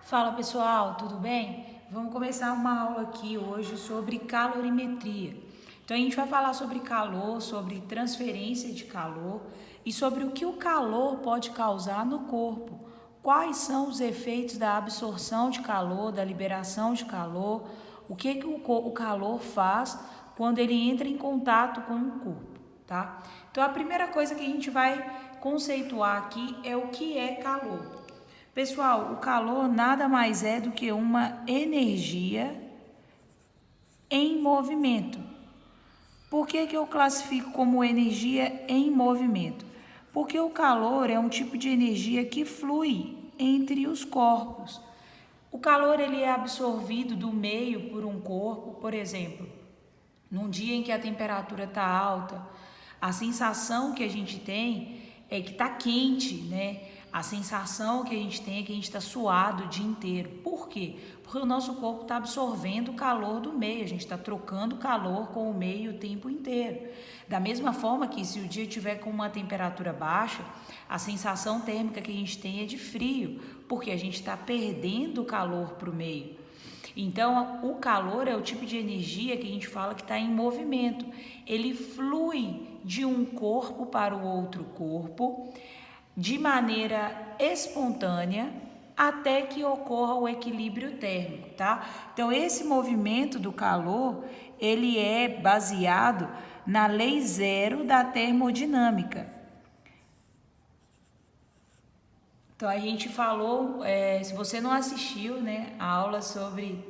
Fala pessoal, tudo bem? Vamos começar uma aula aqui hoje sobre calorimetria. Então a gente vai falar sobre calor, sobre transferência de calor e sobre o que o calor pode causar no corpo. Quais são os efeitos da absorção de calor, da liberação de calor, o que o calor faz quando ele entra em contato com o corpo, tá? Então a primeira coisa que a gente vai conceituar aqui é o que é calor. Pessoal, o calor nada mais é do que uma energia em movimento. Por que eu classifico como energia em movimento? Porque o calor é um tipo de energia que flui entre os corpos. O calor ele é absorvido do meio por um corpo, por exemplo, num dia em que a temperatura está alta, a sensação que a gente tem é que está quente, né? A sensação que a gente tem é que a gente está suado o dia inteiro. Por quê? Porque o nosso corpo está absorvendo o calor do meio, a gente está trocando calor com o meio o tempo inteiro. Da mesma forma que se o dia tiver com uma temperatura baixa, a sensação térmica que a gente tem é de frio, porque a gente está perdendo calor para o meio. Então, o calor é o tipo de energia que a gente fala que está em movimento. Ele flui de um corpo para o outro corpo de maneira espontânea até que ocorra o equilíbrio térmico, tá? Então, esse movimento do calor, ele é baseado na lei zero da termodinâmica. Então, a gente falou, se você não assistiu, né, a aula sobre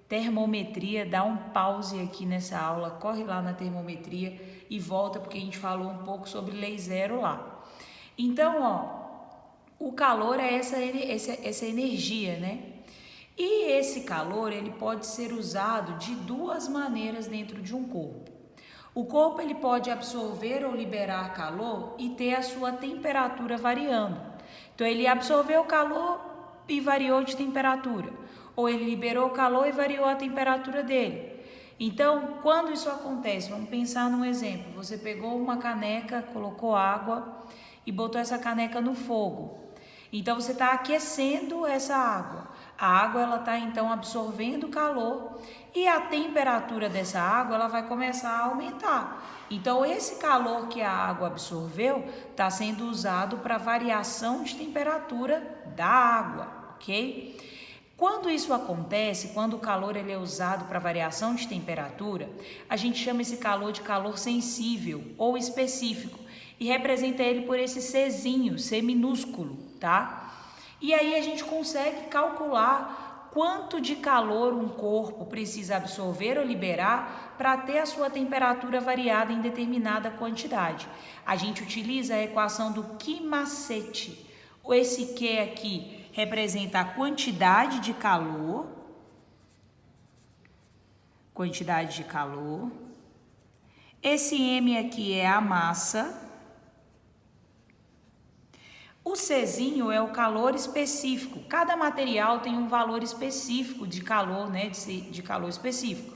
termometria, dá um pause aqui nessa aula, corre lá na termometria e volta, porque a gente falou um pouco sobre lei zero lá. Então, o calor é essa energia, né? E esse calor, ele pode ser usado de duas maneiras dentro de um corpo. O corpo, ele pode absorver ou liberar calor e ter a sua temperatura variando. Então, ele absorveu o calor e variou de temperatura. Ou ele liberou o calor e variou a temperatura dele. Então, quando isso acontece, vamos pensar num exemplo. Você pegou uma caneca, colocou água e botou essa caneca no fogo. Então, você está aquecendo essa água. A água ela está então absorvendo calor e a temperatura dessa água ela vai começar a aumentar. Então, esse calor que a água absorveu está sendo usado para variação de temperatura da água, ok? Quando isso acontece, quando o calor ele é usado para variação de temperatura, a gente chama esse calor de calor sensível ou específico e representa ele por esse Czinho, C minúsculo, tá? E aí a gente consegue calcular quanto de calor um corpo precisa absorver ou liberar para ter a sua temperatura variada em determinada quantidade. A gente utiliza a equação do Q-macete. Esse Q aqui representa a quantidade de calor. Esse M aqui é a massa. O Czinho é o calor específico. Cada material tem um valor específico de calor, né? De calor específico.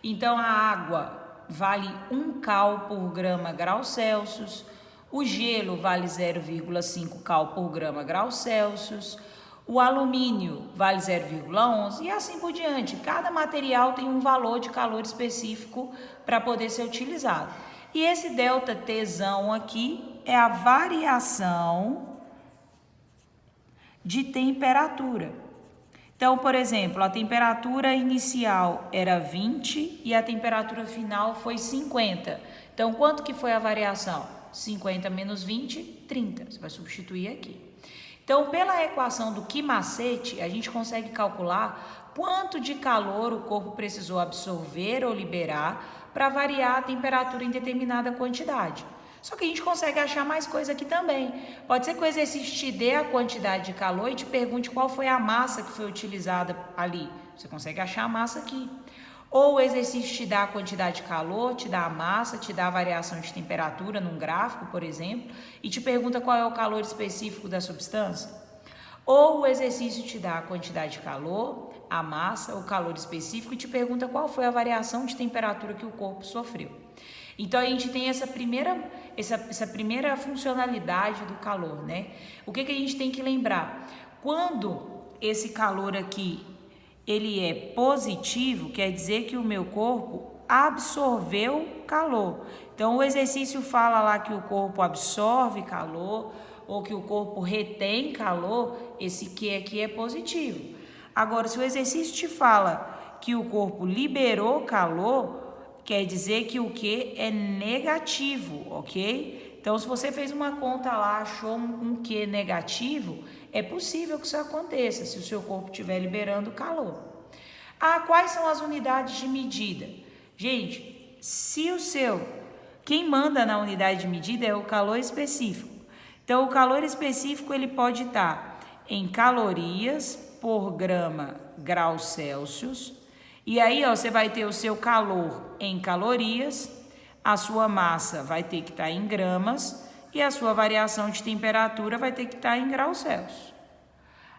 Então, a água vale 1 cal por grama grau Celsius. O gelo vale 0,5 cal por grama grau Celsius. O alumínio vale 0,11 e assim por diante. Cada material tem um valor de calor específico para poder ser utilizado. E esse delta Tzão aqui é a variação de temperatura. Então, por exemplo, a temperatura inicial era 20 e a temperatura final foi 50. Então, quanto que foi a variação? 50 menos 20, 30. Você vai substituir aqui. Então, pela equação do Q-macete, a gente consegue calcular quanto de calor o corpo precisou absorver ou liberar para variar a temperatura em determinada quantidade. Só que a gente consegue achar mais coisa aqui também. Pode ser que o exercício te dê a quantidade de calor e te pergunte qual foi a massa que foi utilizada ali. Você consegue achar a massa aqui. Ou o exercício te dá a quantidade de calor, te dá a massa, te dá a variação de temperatura num gráfico, por exemplo, e te pergunta qual é o calor específico da substância. Ou o exercício te dá a quantidade de calor, a massa, o calor específico e te pergunta qual foi a variação de temperatura que o corpo sofreu. Então, a gente tem essa primeira funcionalidade do calor, né? O que a gente tem que lembrar? Quando esse calor aqui, ele é positivo, quer dizer que o meu corpo absorveu calor. Então, o exercício fala lá que o corpo absorve calor ou que o corpo retém calor, esse Q aqui é positivo. Agora, se o exercício te fala que o corpo liberou calor, quer dizer que o Q é negativo, ok? Então, se você fez uma conta lá, achou um Q negativo, é possível que isso aconteça, se o seu corpo estiver liberando calor. Quais são as unidades de medida? Gente, quem manda na unidade de medida é o calor específico. Então, o calor específico, ele pode estar em calorias por graus Celsius. E aí, ó, você vai ter o seu calor em calorias, a sua massa vai ter que estar em gramas e a sua variação de temperatura vai ter que estar em graus Celsius.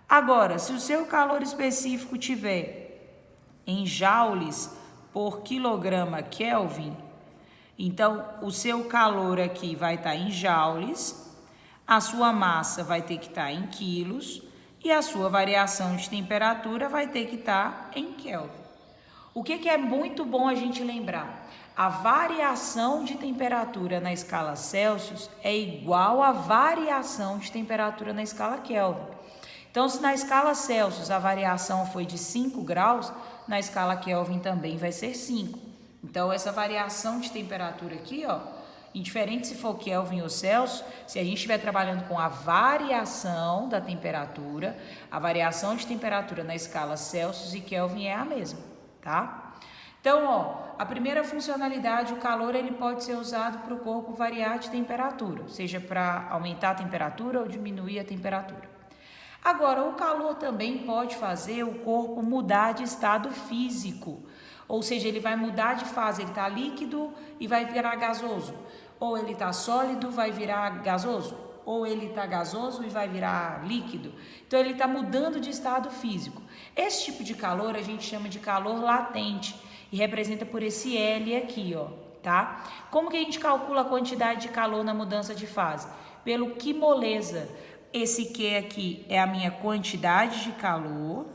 Agora, se o seu calor específico tiver em joules por quilograma Kelvin, então o seu calor aqui vai estar em joules, a sua massa vai ter que estar em quilos e a sua variação de temperatura vai ter que estar em Kelvin. O que é muito bom a gente lembrar? A variação de temperatura na escala Celsius é igual à variação de temperatura na escala Kelvin. Então, se na escala Celsius a variação foi de 5 graus, na escala Kelvin também vai ser 5. Então, essa variação de temperatura aqui, ó, indiferente se for Kelvin ou Celsius, se a gente estiver trabalhando com a variação da temperatura, a variação de temperatura na escala Celsius e Kelvin é a mesma, tá? Então, ó, a primeira funcionalidade, o calor, ele pode ser usado para o corpo variar de temperatura, seja para aumentar a temperatura ou diminuir a temperatura. Agora, o calor também pode fazer o corpo mudar de estado físico, ou seja, ele vai mudar de fase, ele está líquido e vai virar gasoso, ou ele está sólido, vai virar gasoso, ou ele está gasoso e vai virar líquido. Então, ele está mudando de estado físico. Esse tipo de calor a gente chama de calor latente e representa por esse L aqui, ó, tá? Como que a gente calcula a quantidade de calor na mudança de fase? Pelo quimolesa. Esse Q aqui é a minha quantidade de calor.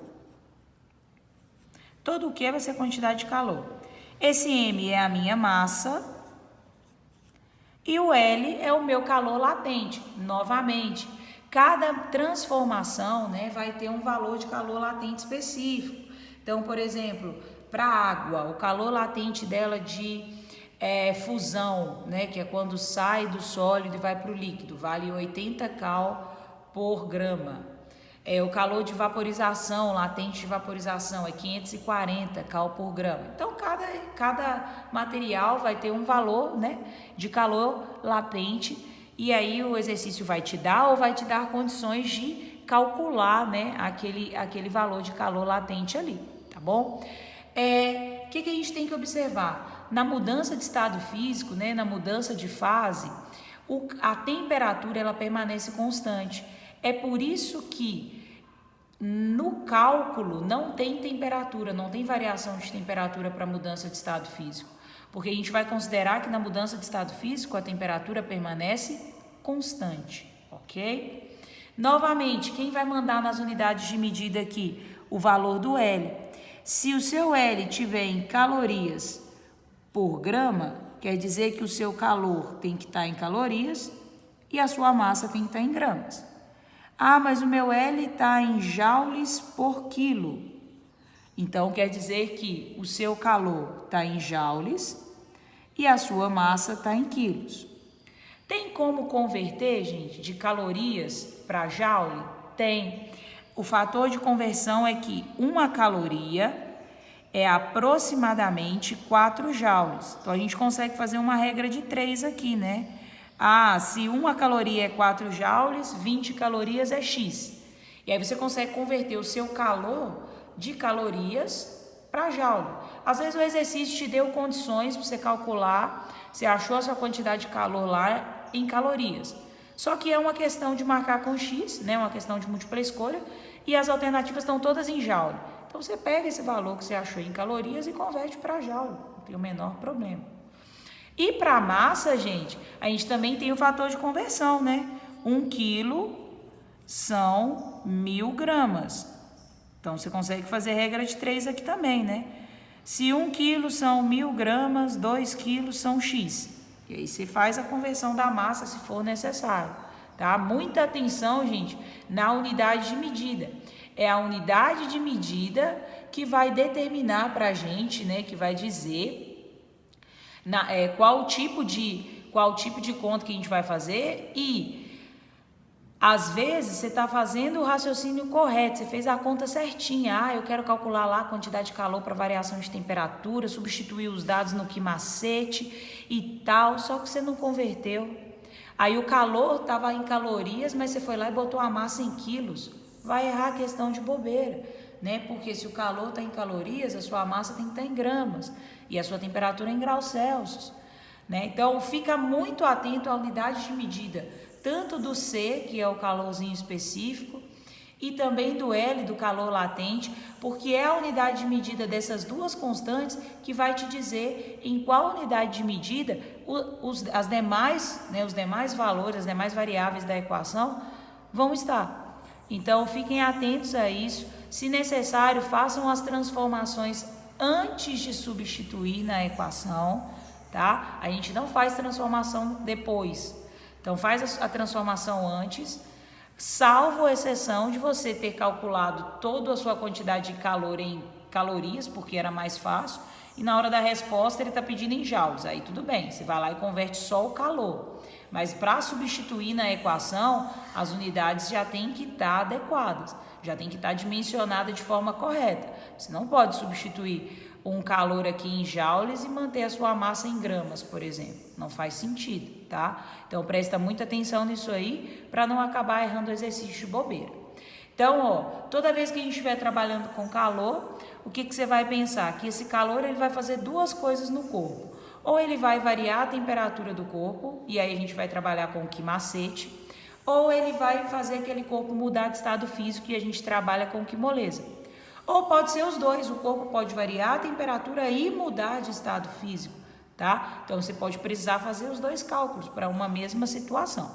Todo o Q vai ser quantidade de calor. Esse M é a minha massa. E o L é o meu calor latente. Novamente, cada transformação, né, vai ter um valor de calor latente específico. Então, por exemplo, para a água, o calor latente dela de fusão, né, que é quando sai do sólido e vai para o líquido, vale 80 cal por grama. O calor de vaporização, latente de vaporização, é 540 cal por grama. Então, cada material vai ter um valor, né, de calor latente, e aí o exercício vai te dar ou vai te dar condições de calcular, né, aquele valor de calor latente ali, tá bom? O que a gente tem que observar? Na mudança de estado físico, né, na mudança de fase, a temperatura ela permanece constante. É por isso que no cálculo não tem temperatura, não tem variação de temperatura para mudança de estado físico, porque a gente vai considerar que na mudança de estado físico a temperatura permanece constante, ok? Novamente, quem vai mandar nas unidades de medida aqui? O valor do L. Se o seu L tiver em calorias por grama, quer dizer que o seu calor tem que estar em calorias e a sua massa tem que estar em gramas. Mas o meu L está em joules por quilo. Então, quer dizer que o seu calor está em joules e a sua massa está em quilos. Tem como converter, gente, de calorias para joule? Tem. O fator de conversão é que uma caloria é aproximadamente 4 joules. Então, a gente consegue fazer uma regra de 3 aqui, né? Se uma caloria é 4 joules, 20 calorias é X. E aí você consegue converter o seu calor de calorias para joule. Às vezes o exercício te deu condições para você calcular, você achou a sua quantidade de calor lá em calorias. Só que é uma questão de marcar com X, né? Uma questão de múltipla escolha, e as alternativas estão todas em joule. Então você pega esse valor que você achou em calorias e converte para joule, não tem o menor problema. E para a massa, gente, a gente também tem o fator de conversão, né? 1 quilo são 1000 gramas. Então, você consegue fazer regra de 3 aqui também, né? Se 1 quilo são 1.000 gramas, 2 quilos são X. E aí você faz a conversão da massa se for necessário, tá? Muita atenção, gente, na unidade de medida. É a unidade de medida que vai determinar para a gente, né? Que vai dizer qual tipo de conta que a gente vai fazer e... Às vezes, você está fazendo o raciocínio correto, você fez a conta certinha. Eu quero calcular lá a quantidade de calor para variação de temperatura, substituir os dados no que macete e tal, só que você não converteu. Aí o calor estava em calorias, mas você foi lá e botou a massa em quilos. Vai errar a questão de bobeira, né? Porque se o calor está em calorias, a sua massa tem que estar em gramas e a sua temperatura em graus Celsius, né? Então, fica muito atento à unidade de medida, tanto do C, que é o calorzinho específico, e também do L, do calor latente, porque é a unidade de medida dessas duas constantes que vai te dizer em qual unidade de medida os demais valores, as demais variáveis da equação vão estar. Então, fiquem atentos a isso. Se necessário, façam as transformações antes de substituir na equação, tá? A gente não faz transformação depois. Então, faz a transformação antes, salvo exceção de você ter calculado toda a sua quantidade de calor em calorias, porque era mais fácil, e na hora da resposta ele está pedindo em joules. Aí tudo bem, você vai lá e converte só o calor. Mas para substituir na equação, as unidades já têm que estar adequadas, já tem que estar dimensionada de forma correta. Você não pode substituir um calor aqui em joules e manter a sua massa em gramas, por exemplo. Não faz sentido, tá? Então, presta muita atenção nisso aí para não acabar errando o exercício de bobeira. Então, toda vez que a gente estiver trabalhando com calor, o que você vai pensar? Que esse calor ele vai fazer duas coisas no corpo. Ou ele vai variar a temperatura do corpo, e aí a gente vai trabalhar com o que macete, ou ele vai fazer aquele corpo mudar de estado físico e a gente trabalha com o que moleza. Ou pode ser os dois, o corpo pode variar a temperatura e mudar de estado físico, tá? Então, você pode precisar fazer os dois cálculos para uma mesma situação.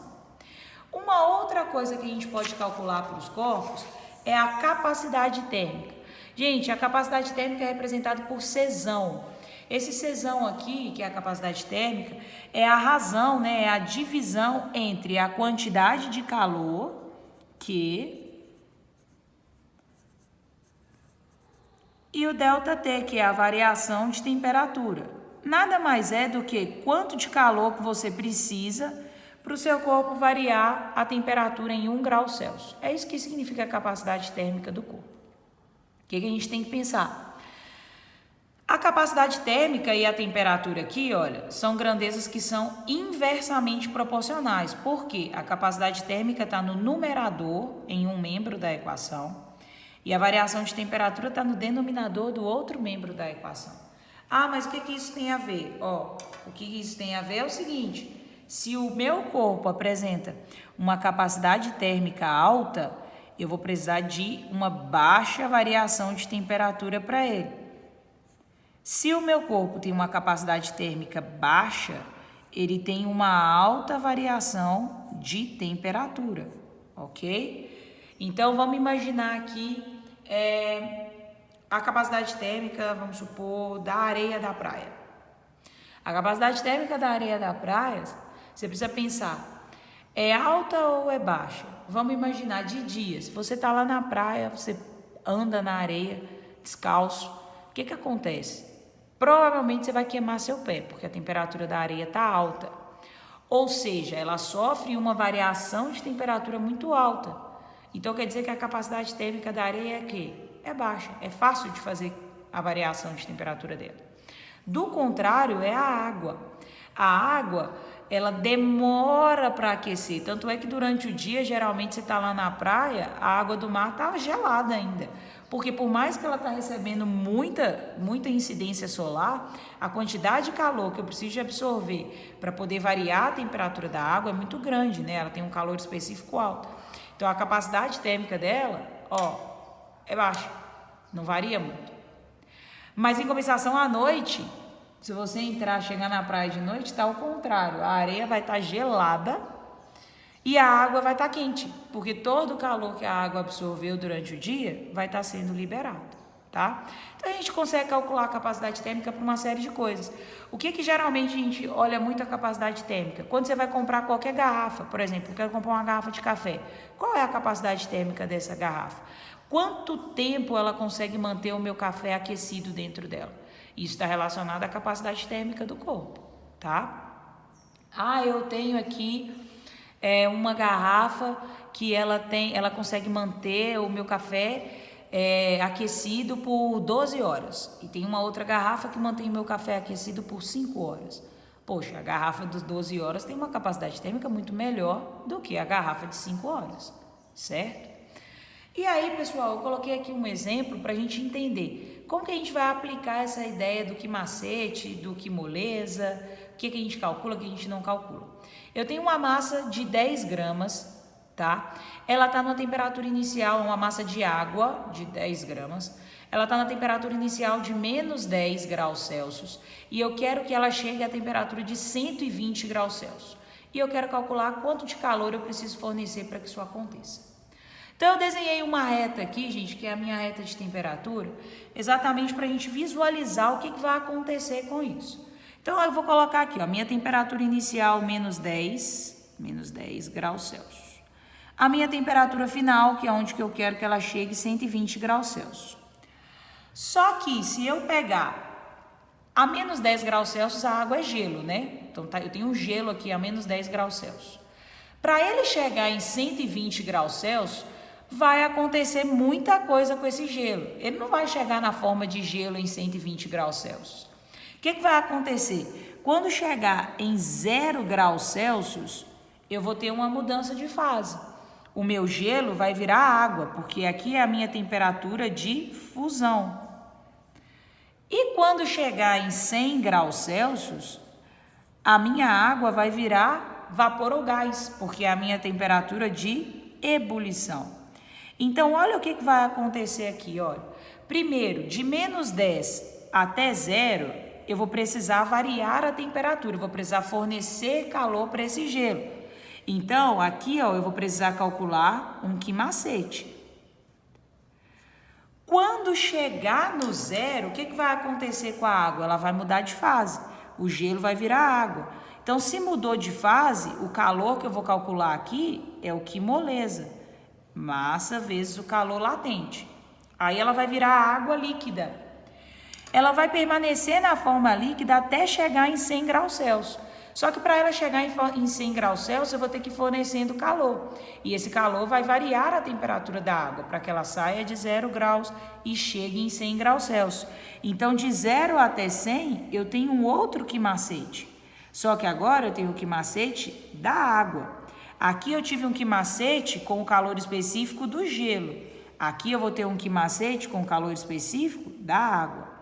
Uma outra coisa que a gente pode calcular para os corpos é a capacidade térmica. Gente, a capacidade térmica é representada por Czão. Esse Czão aqui, que é a capacidade térmica, é a razão, né? É a divisão entre a quantidade de calor, Q, e o ΔT, que é a variação de temperatura. Nada mais é do que quanto de calor que você precisa para o seu corpo variar a temperatura em 1 grau Celsius. É isso que significa a capacidade térmica do corpo. O que a gente tem que pensar? A capacidade térmica e a temperatura aqui, olha, são grandezas que são inversamente proporcionais. Por quê? A capacidade térmica está no numerador, em um membro da equação, e a variação de temperatura está no denominador do outro membro da equação. Ah, mas o que isso tem a ver? O que isso tem a ver é o seguinte: se o meu corpo apresenta uma capacidade térmica alta, eu vou precisar de uma baixa variação de temperatura para ele. Se o meu corpo tem uma capacidade térmica baixa, ele tem uma alta variação de temperatura, ok? Então, vamos imaginar aqui a capacidade térmica, vamos supor, da areia da praia. A capacidade térmica da areia da praia, você precisa pensar, é alta ou é baixa? Vamos imaginar de dia, se você está lá na praia, você anda na areia, descalço, o que acontece? Provavelmente você vai queimar seu pé, porque a temperatura da areia está alta. Ou seja, ela sofre uma variação de temperatura muito alta. Então, quer dizer que a capacidade térmica da areia é quê? É baixa, é fácil de fazer a variação de temperatura dela. Do contrário, é a água. A água, ela demora para aquecer, tanto é que durante o dia, geralmente você está lá na praia, a água do mar está gelada ainda. Porque por mais que ela está recebendo muita incidência solar, a quantidade de calor que eu preciso de absorver para poder variar a temperatura da água é muito grande, né? Ela tem um calor específico alto. Então, a capacidade térmica dela, é baixa, não varia muito. Mas, em compensação, à noite, se você chegar na praia de noite, está ao contrário. A areia vai estar gelada E a água vai estar quente, porque todo o calor que a água absorveu durante o dia vai estar sendo liberado, tá? Então a gente consegue calcular a capacidade térmica para uma série de coisas. O que geralmente a gente olha muito a capacidade térmica? Quando você vai comprar qualquer garrafa, por exemplo, eu quero comprar uma garrafa de café. Qual é a capacidade térmica dessa garrafa? Quanto tempo ela consegue manter o meu café aquecido dentro dela? Isso está relacionado à capacidade térmica do corpo, tá? Eu tenho aqui uma garrafa que ela consegue manter o meu café aquecido por 12 horas. E tem uma outra garrafa que mantém o meu café aquecido por 5 horas. Poxa, a garrafa dos 12 horas tem uma capacidade térmica muito melhor do que a garrafa de 5 horas, certo? E aí, pessoal, eu coloquei aqui um exemplo para a gente entender como que a gente vai aplicar essa ideia do que macete, do que moleza, o que a gente calcula, o que a gente não calcula. Eu tenho uma massa de 10 gramas, tá? Ela está na temperatura inicial, uma massa de água de 10 gramas. Ela está na temperatura inicial de menos 10 graus Celsius e eu quero que ela chegue à temperatura de 120 graus Celsius. E eu quero calcular quanto de calor eu preciso fornecer para que isso aconteça. Então eu desenhei uma reta aqui, gente, que é a minha reta de temperatura, exatamente para a gente visualizar o que vai acontecer com isso. Então eu vou colocar aqui, ó, minha temperatura inicial menos 10 graus Celsius. A minha temperatura final, que é onde que eu quero que ela chegue, 120 graus Celsius. Só que se eu pegar a menos 10 graus Celsius, a água é gelo, né? Então eu tenho um gelo aqui a menos 10 graus Celsius. Para ele chegar em 120 graus Celsius, vai acontecer muita coisa com esse gelo. Ele não vai chegar na forma de gelo em 120 graus Celsius. O que vai acontecer? Quando chegar em 0 graus Celsius, eu vou ter uma mudança de fase. O meu gelo vai virar água, porque aqui é a minha temperatura de fusão. E quando chegar em 100 graus Celsius, a minha água vai virar vapor ou gás, porque é a minha temperatura de ebulição. Então, olha o que vai acontecer aqui, olha. Primeiro, de menos 10 até 0, eu vou precisar variar a temperatura, eu vou precisar fornecer calor para esse gelo. Então, aqui, ó, eu vou precisar calcular um quimacete. Quando chegar no 0, o que vai acontecer com a água? Ela vai mudar de fase, o gelo vai virar água. Então, se mudou de fase, o calor que eu vou calcular aqui é o quimolesa. Massa vezes o calor latente. Aí ela vai virar água líquida. Ela vai permanecer na forma líquida até chegar em 100 graus Celsius. Só que para ela chegar em 100 graus Celsius, eu vou ter que ir fornecendo calor. E esse calor vai variar a temperatura da água, para que ela saia de 0 graus e chegue em 100 graus Celsius. Então, de 0 até 100, eu tenho um outro quimacete. Só que agora eu tenho o quimacete da água. Aqui eu tive um quimacete com o calor específico do gelo. Aqui eu vou ter um quimacete com o calor específico da água.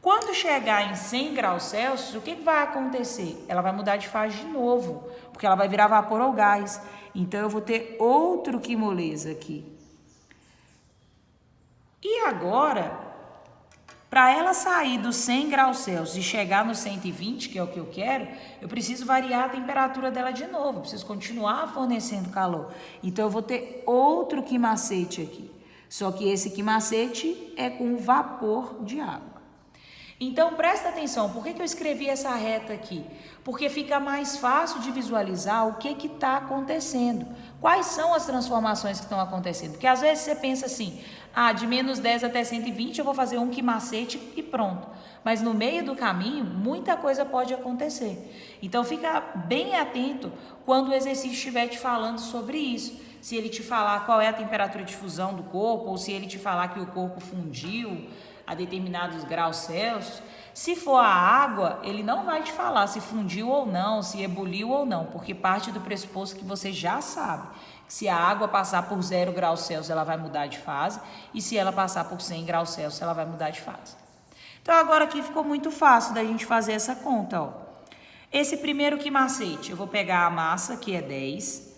Quando chegar em 100 graus Celsius, o que vai acontecer? Ela vai mudar de fase de novo, porque ela vai virar vapor ou gás. Então, eu vou ter outro quimolesa aqui. E agora, para ela sair dos 100 graus Celsius e chegar no 120, que é o que eu quero, eu preciso variar a temperatura dela de novo, eu preciso continuar fornecendo calor. Então, eu vou ter outro quimacete aqui. Só que esse quimacete é com vapor de água. Então, presta atenção, por que eu escrevi essa reta aqui? Porque fica mais fácil de visualizar o que está acontecendo. Quais são as transformações que estão acontecendo? Porque às vezes você pensa assim, de menos 10 até 120 eu vou fazer um quimacete e pronto. Mas no meio do caminho, muita coisa pode acontecer. Então, fica bem atento quando o exercício estiver te falando sobre isso. Se ele te falar qual é a temperatura de fusão do corpo, ou se ele te falar que o corpo fundiu a determinados graus Celsius. Se for a água, ele não vai te falar se fundiu ou não, se ebuliu ou não, porque parte do pressuposto que você já sabe. Que se a água passar por 0 graus Celsius, ela vai mudar de fase, e se ela passar por 100 graus Celsius, ela vai mudar de fase. Então, agora aqui ficou muito fácil da gente fazer essa conta, ó. Esse primeiro quimacete, eu vou pegar a massa, que é 10.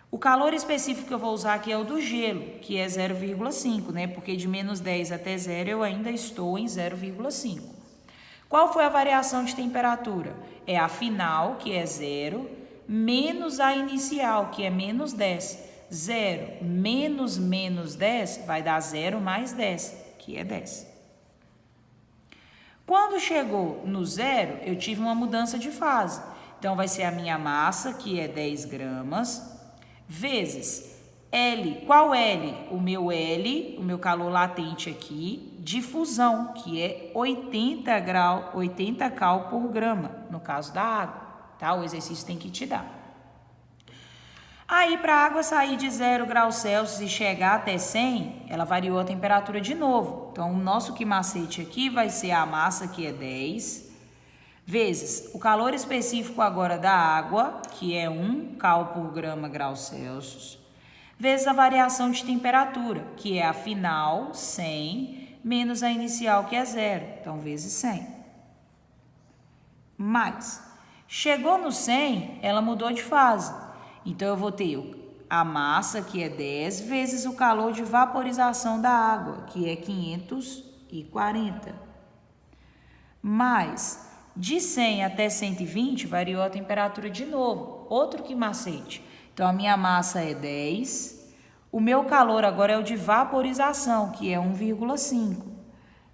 O calor específico que eu vou usar aqui é o do gelo, que é 0,5, né? Porque de menos 10 até 0 eu ainda estou em 0,5. Qual foi a variação de temperatura? É a final, que é 0, menos a inicial, que é menos 10. 0 menos menos 10 vai dar 0 mais 10, que é 10. Quando chegou no 0, eu tive uma mudança de fase. Então, vai ser a minha massa, que é 10 gramas, vezes L. Qual L? O meu calor latente aqui, de fusão, que é 80 cal por grama, no caso da água, tá? O exercício tem que te dar. Aí, para a água sair de 0 graus Celsius e chegar até 100, ela variou a temperatura de novo. Então, o nosso macete aqui vai ser a massa, que é 10, vezes o calor específico agora da água, que é 1 cal por grama graus Celsius, vezes a variação de temperatura, que é a final, 100, menos a inicial, que é 0. Então, vezes 100. Mais, chegou no 100, ela mudou de fase. Então, eu vou ter a massa, que é 10, vezes o calor de vaporização da água, que é 540. Mais, de 100 até 120, variou a temperatura de novo. Outro macete. Então, a minha massa é 10. O meu calor agora é o de vaporização, que é 1,5.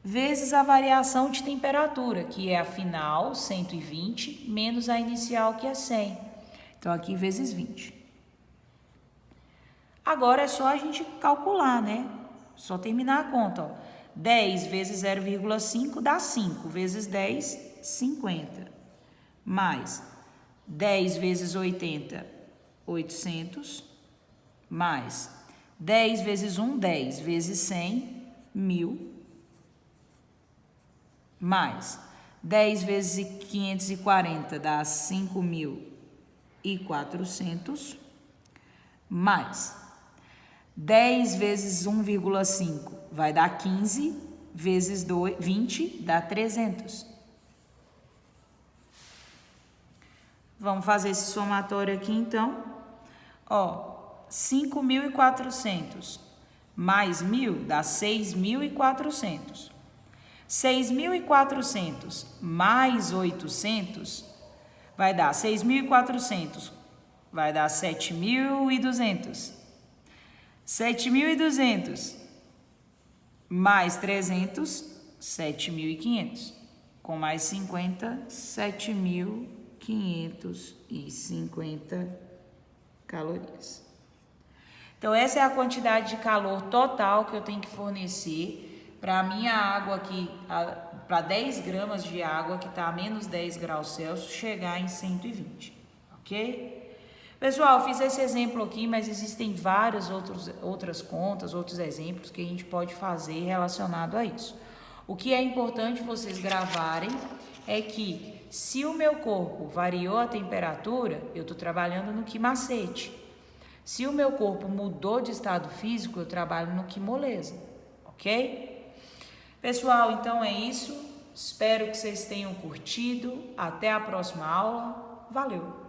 Vezes a variação de temperatura, que é a final, 120, menos a inicial, que é 100. Então, aqui vezes 20. Agora é só a gente calcular, né? Só terminar a conta, ó. 10 vezes 0,5 dá 5. Vezes 10, 50. Mais 10 vezes 80, 800. Mais 10 vezes 1, 10. Vezes 100, 1000. Mais 10 vezes 540 dá 5.400, mais 10 vezes 1,5 vai dar 15, vezes 20 dá 300. Vamos fazer esse somatório aqui, então. Ó, 5.400 mais 1.000 dá 6.400. 6.400 mais 800 vai dar 6.400, vai dar 7.200. 7.200 mais 300, 7.500. Com mais 50, 7.550 calorias. Então, essa é a quantidade de calor total que eu tenho que fornecer para a minha água aqui, para 10 gramas de água que está a menos 10 graus Celsius, chegar em 120, ok? Pessoal, fiz esse exemplo aqui, mas existem várias outras contas, outros exemplos que a gente pode fazer relacionado a isso. O que é importante vocês gravarem é que se o meu corpo variou a temperatura, eu estou trabalhando no macete. Se o meu corpo mudou de estado físico, eu trabalho no moleza, ok? Pessoal, então é isso. Espero que vocês tenham curtido. Até a próxima aula. Valeu!